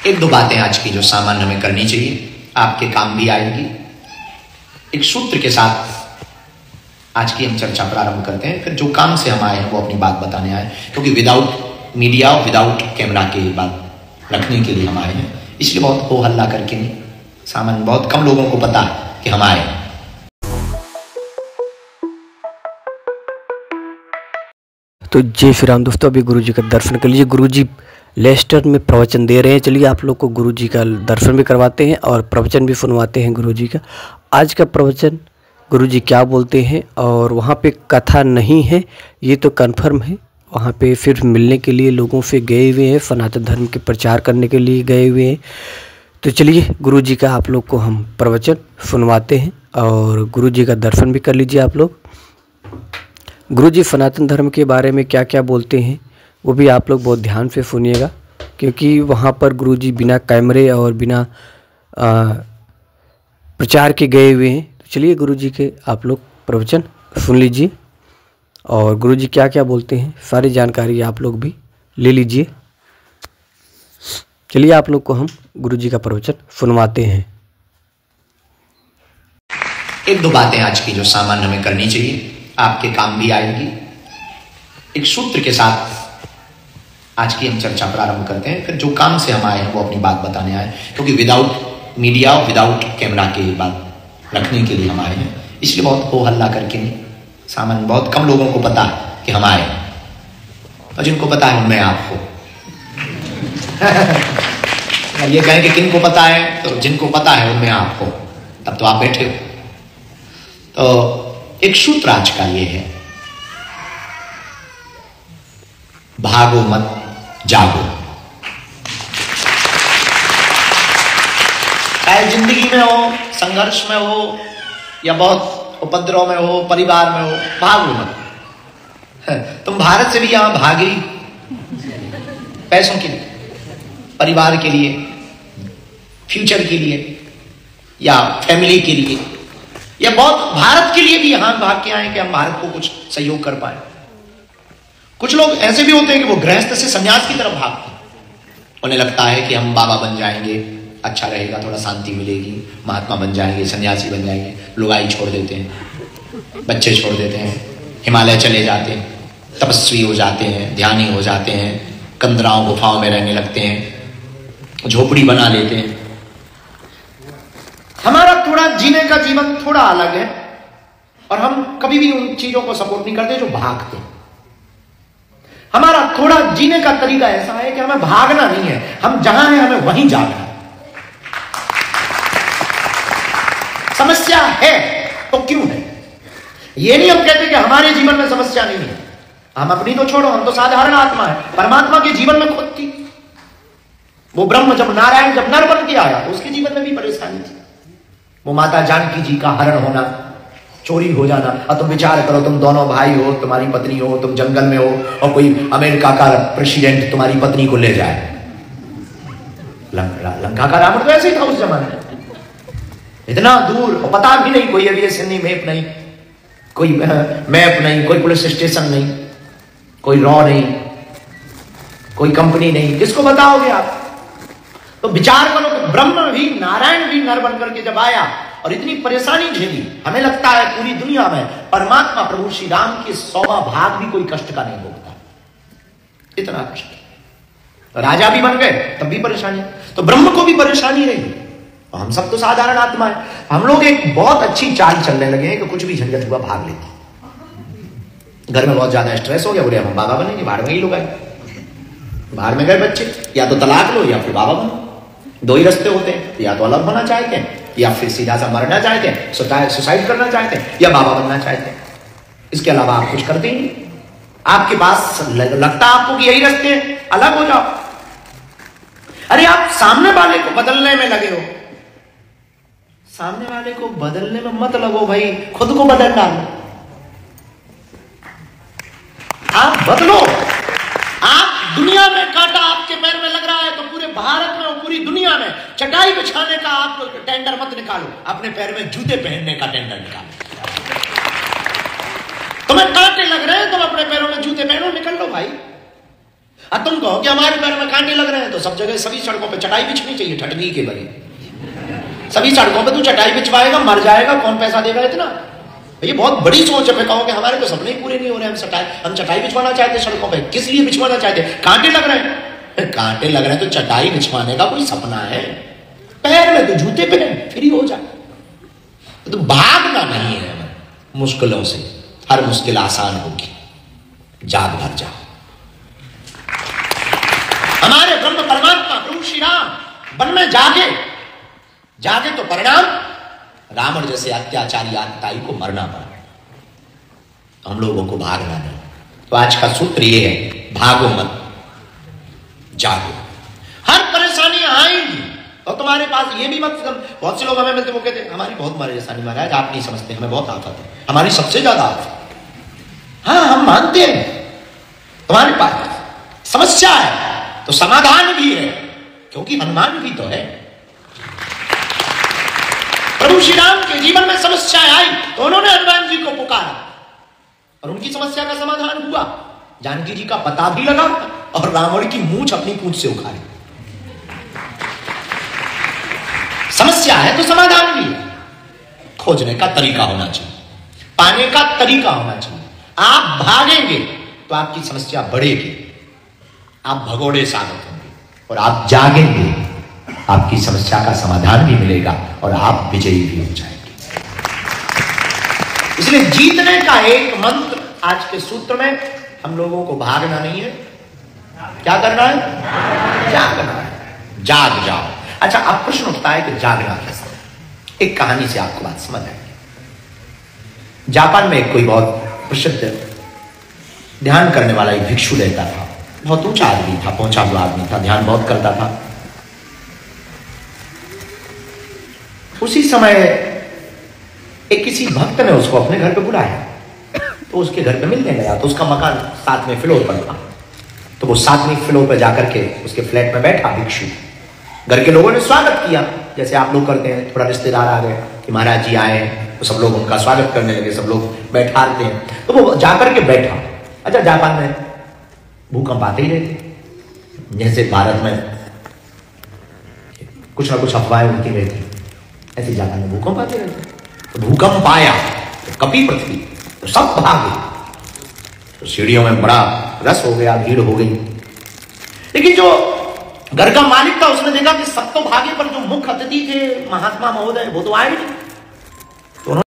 एक दो बातें आज की जो सामान्य हमें करनी चाहिए, आपके काम भी आएंगी। एक सूत्र के साथ आज की हम चर्चा प्रारंभ करते हैं। फिर जो काम से हम आए हैं वो अपनी बात बताने आए, क्योंकि विदाउट मीडिया और विदाउट कैमरा के बात रखने के लिए हम आए हैं। इसलिए बहुत हो हल्ला करके नहीं, सामान्य बहुत कम लोगों को पता है कि हम आए हैं। तो जय श्री राम दोस्तों, अभी गुरुजी का दर्शन कर लीजिए। गुरुजी लेस्टर में प्रवचन दे रहे हैं। चलिए आप लोग को गुरुजी का दर्शन भी करवाते हैं और प्रवचन भी सुनवाते हैं गुरुजी का। आज का प्रवचन गुरुजी क्या बोलते हैं, और वहाँ पे कथा नहीं है ये तो कंफर्म है। वहाँ पे फिर मिलने के लिए लोगों से गए हुए हैं, सनातन धर्म के प्रचार करने के लिए गए हुए हैं। तो चलिए गुरुजी का आप लोग को हम प्रवचन सुनवाते हैं और गुरुजी का दर्शन भी कर लीजिए आप लोग। गुरुजी सनातन धर्म के बारे में क्या क्या बोलते हैं वो भी आप लोग बहुत ध्यान से सुनिएगा, क्योंकि वहाँ पर गुरुजी बिना कैमरे और बिना प्रचार के गए हुए हैं। तो चलिए गुरुजी के आप लोग प्रवचन सुन लीजिए और गुरुजी क्या क्या बोलते हैं सारी जानकारी आप लोग भी ले लीजिए। चलिए आप लोग को हम गुरुजी का प्रवचन सुनवाते हैं। एक दो बातें आज की जो सामान्य हमें करनी चाहिए, आपके काम भी आएंगी। एक सूत्र के साथ आज की हम चर्चा प्रारंभ करते हैं। फिर जो काम से हम आए हैं वो अपनी बात बताने आए, क्योंकि विदाउट मीडिया और विदाउट कैमरा के बात रखने के लिए हम आए हैं। इसलिए बहुत हो हल्ला करके नहीं, सामान्य बहुत कम लोगों को पता है कि हम आए हैं। और जिनको पता है उनमें आप हो। ये कहें कि किनको पता है, तो जिनको पता है उनमें आप हो, तब तो आप बैठे हो। तो एक सूत्र आज का ये है, भागो मत जागो। चाहे जिंदगी में हो, संघर्ष में हो, या बहुत उपद्रव में हो, परिवार में हो, भागो मत। तुम भारत से भी यहां भागे पैसों के लिए, परिवार के लिए, फ्यूचर के लिए, या फैमिली के लिए, या बहुत भारत के लिए भी यहां भाग के आए कि हम भारत को कुछ सहयोग कर पाए। कुछ लोग ऐसे भी होते हैं कि वो गृहस्थ से संन्यास की तरफ भागते हैं। उन्हें लगता है कि हम बाबा बन जाएंगे, अच्छा रहेगा, थोड़ा शांति मिलेगी, महात्मा बन जाएंगे, सन्यासी बन जाएंगे। लुगाई छोड़ देते हैं, बच्चे छोड़ देते हैं, हिमालय चले जाते हैं, तपस्वी हो जाते हैं, ध्यानी हो जाते हैं, कंदराओं गुफाओं में रहने लगते हैं, झोपड़ी बना लेते हैं। हमारा थोड़ा जीने का जीवन थोड़ा अलग है और हम कभी भी उन चीजों को सपोर्ट नहीं करते जो भागते हैं। हमारा थोड़ा जीने का तरीका ऐसा है कि हमें भागना नहीं है, हम जहां हैं हमें वहीं जाना है। समस्या है तो क्यों है, ये नहीं हम कहते कि हमारे जीवन में समस्या नहीं है। हम अपनी तो छोड़ो, हम तो साधारण आत्मा है। परमात्मा के जीवन में खुद थी। वो ब्रह्म जब नारायण जब नर बन के आया तो उसके जीवन में भी परेशानी थी। वो माता जानकी जी का हरण होना, चोरी हो जाना। और तुम विचार करो, तुम दोनों भाई हो, तुम्हारी पत्नी हो, तुम जंगल में हो और कोई अमेरिका का प्रेसिडेंट तुम्हारी पत्नी को ले जाए। लंका का रावण तो ऐसे ही था उस जमाने में, इतना दूर, और पता भी नहीं, कोई एविएशन नहीं, मैप नहीं, कोई मैप नहीं, कोई पुलिस स्टेशन नहीं, कोई रॉ नहीं, कोई कंपनी नहीं, किसको बताओगे आप? तो विचार करो कि ब्रह्म भी नारायण भी नर बनकर के जब आया और इतनी परेशानी झेली, हमें लगता है पूरी दुनिया में परमात्मा प्रभु श्री राम के 100वां भाग भी कोई कष्ट का नहीं भोगता, इतना कष्ट। राजा भी बन गए तब भी परेशानी, तो ब्रह्म को भी परेशानी रही। और हम सब तो साधारण आत्मा है। हम लोग एक बहुत अच्छी चाल चलने लगे हैं कि कुछ भी झंझट हुआ भाग लेते। घर में बहुत ज्यादा स्ट्रेस हो गया, बोले हम बाबा बनेंगे, बाहर में ही लोग आए, बाहर में गए बच्चे, या तो तलाक लो या फिर बाबा बनो। दो ही रास्ते होते हैं, या तो अलग होना चाहते हैं, या फिर सीधा सा मरना चाहते हैं, सुसाइड करना चाहते हैं, या बाबा बनना चाहते हैं। इसके अलावा आप कुछ करते ही नहीं। आपके पास लगता आपको कि यही रास्ते हैं, अलग हो जाओ। अरे आप सामने वाले को बदलने में लगे हो, सामने वाले को बदलने में मत लगो भाई, खुद को बदल डालो। आप बदलो। आप दुनिया में कांटा आपके पैर में लग रहा है तो पूरे भारत में और पूरी दुनिया में चटाई बिछाने का आप टेंडर मत निकालो, अपने पैर में जूते पहनने का टेंडर निकालो। तुम्हें कांटे लग रहे हैं, तुम अपने पैरों में जूते पहनो, निकल लो भाई। अब तुम कहो कि हमारे पैर में कांटे लग रहे हैं, तो सब जगह सभी सड़कों पे चटाई बिछनी चाहिए, ठटनी के बगैर। सभी सड़कों पे तू चटाई बिछवाएगा, मर जाएगा, कौन पैसा देगा इतना? ये बहुत बड़ी सोच है। मैं कहूँ कि हमारे तो सपने ही पूरे नहीं हो रहे, हम चटाई बिछवाना चाहते सड़कों पे। किस लिए बिछवाना चाहते? कांटे लग रहे हैं। कांटे लग रहे हैं तो चटाई बिछवाने का कोई सपना है? पैर में तो जूते पहन, फ्री हो जाए। तो भागना नहीं है मुश्किलों से, हर मुश्किल आसान होगी। जाग भर जाओ। हमारे ब्रह्म परमात्मा प्रभु श्री राम वन में जागे तो परिणाम रावण जैसे अत्याचारी आतताई को मरना पड़ा। हम लोगों को भागना नहीं। तो आज का सूत्र ये है, भागो मत, जागो। हर परेशानी आएंगी और तुम्हारे पास ये भी मत, बहुत से लोग हमें मिलते वो कहते हैं हमारी बहुत परेशानी महाराज, आप नहीं समझते, हमें बहुत आफत है, हमारी सबसे ज्यादा आफत। हाँ, हम मानते हैं तुम्हारे पास समस्या है, तो समाधान भी है, क्योंकि हनुमान भी तो है। प्रभु श्री राम के जीवन में समस्याएं आई तो उन्होंने हनुमान जी को पुकारा और उनकी समस्या का समाधान हुआ। जानकी जी का पता भी लगा और रावण की मूंछ अपनी पूंछ से उखाड़ी। समस्या है तो समाधान भी है। खोजने का तरीका होना चाहिए, पाने का तरीका होना चाहिए। आप भागेंगे तो आपकी समस्या बढ़ेगी, आप भगोड़े साबित होंगे, और आप जागेंगे आपकी समस्या का समाधान भी मिलेगा और आप विजयी भी हो जाएंगे। इसलिए जीतने का एक मंत्र आज के सूत्र में, हम लोगों को भागना नहीं है, क्या करना है? जागना है। जाग जाओ। अच्छा, अब प्रश्न उठता है कि जागना कैसे? एक कहानी से आपको बात समझ आएगी। जापान में कोई बहुत प्रसिद्ध ध्यान करने वाला एक भिक्षु रहता था। बहुत ऊंचा आदमी था, पहुंचा हुआ आदमी था, ध्यान बहुत करता था। उसी समय एक किसी भक्त ने उसको अपने घर पे बुलाया, तो उसके घर पे मिलने गया। तो उसका मकान 7वें फ्लोर पर था, तो वो 7वें फ्लोर पर जाकर के उसके फ्लैट में बैठा भिक्षु। घर के लोगों ने स्वागत किया, जैसे आप लोग करते हैं। थोड़ा रिश्तेदार आ गए कि महाराज जी आए हैं, तो सब लोग उनका स्वागत करने लगे, सब लोग बैठाते हैं। तो वो जाकर के बैठा। अच्छा, जापान में भूकंप आते ही रहते, जैसे भारत में कुछ ना कुछ अफवाहें उड़ती रहती, ऐसे जापान में भूकंप आते रहते। तो भूकंप आया तो कपी पृथ्वी, तो सब भागे। तो सीढ़ियों में बड़ा रस हो गया, भीड़ हो गई। लेकिन जो घर का मालिक था उसने देखा कि सब तो भागे, पर जो मुख्य अतिथि थे महात्मा महोदय वो तो आए नहीं।